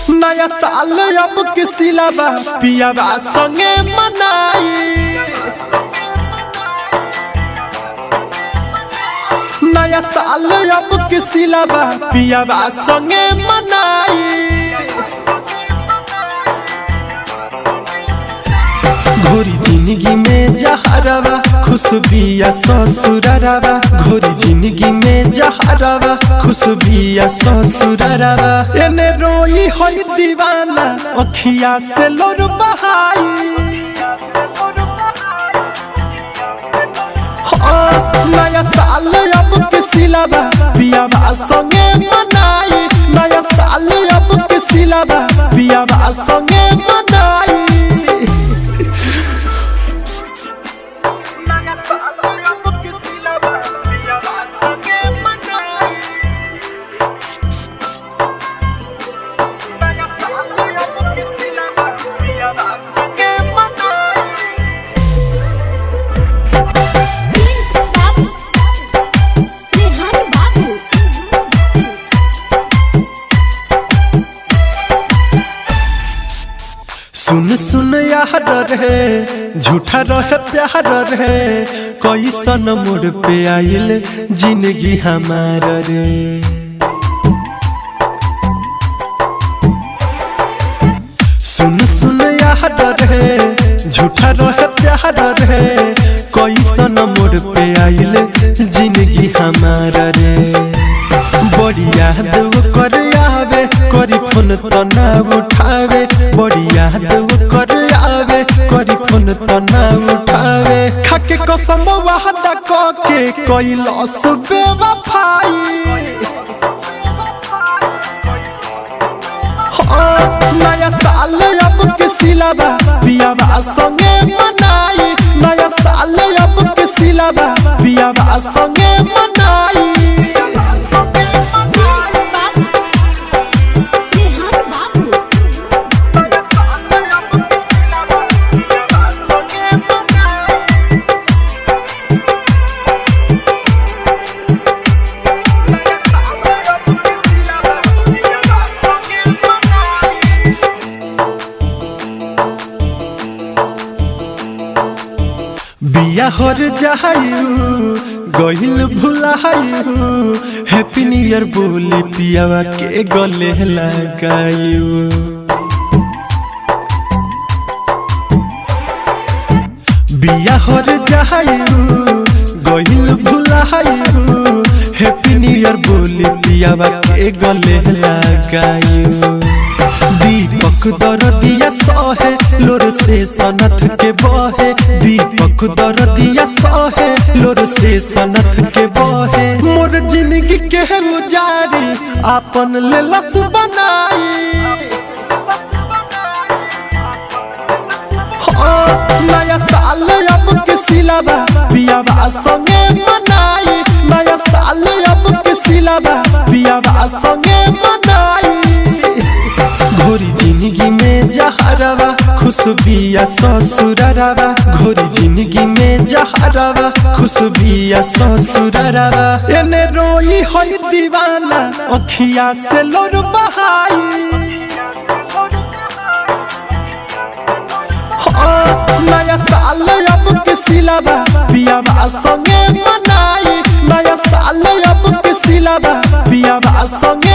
नया साल अब किसी लाबा पियाबा संगे मनाई। नया साल अब किसी लाबा पियाबा संगे मनाई। घोरी जिंदगी में जहरवा खुशबिया ससुरवा। घोरी जिंदगी में जहरवा खुशबिया ससुरवा। एने रोई होई दीवाना अखिया से लोर बहाई। नया साल अब किसी लाबा पियाबा संगे मनाई। नया साल अब किसी लाबा पियाबा संगे मनाई। सुन सुन यार रे झूठा रहे प्यार रे। कैसन मोड़ पे आइल जिंदगी हमार रे। सुन सुन यार रे झूठा रहे प्यार रे। कैसन मोड़ पे आइल जिंदगी हमार रे। बढ़िया देव कर आवे करी फोन तो ना उठावे। बढ़िया देव कर आवे करी फोन तो ना उठावे। खाके कसम वादा के कैलस बेवफाई। नया साल अब किसी लाबा पियाबा संगे मनाई। नया साल अब किसी लाबा पियाबा संगे मनाई। बिया हर जायू गहिल भुलायू। हैप्पी न्यू ईयर बोली पियावा के गले लगायू। बिया हर जायू गहिल भुलायू। हैप्पी न्यू ईयर बोली पियावा के गले लगायू। दीपक दरदिया सहे लोर से सनथ के बहे। दीपक दरदिया सहे लोर से सनथ के बहे। मोर जिंदगी के उजारी आपन लेलस बनाई। नया साल अब किसी लाबा पियाबा संगे मनाई। नया साल अब किसी लाबा पियाबा संगे मनाई। घोरी जिंदगी में जहरवा खुशबिया ससुरवा। घोरी जिंदगी में जहरवा खुशबिया ससुरवा। एने रोई होई दीवाना अखिया से लोर बहाई। नया साल अब किसी लाबा पियाबा संगे मनाई। नया साल अब किसी लाबा पियाबा संगे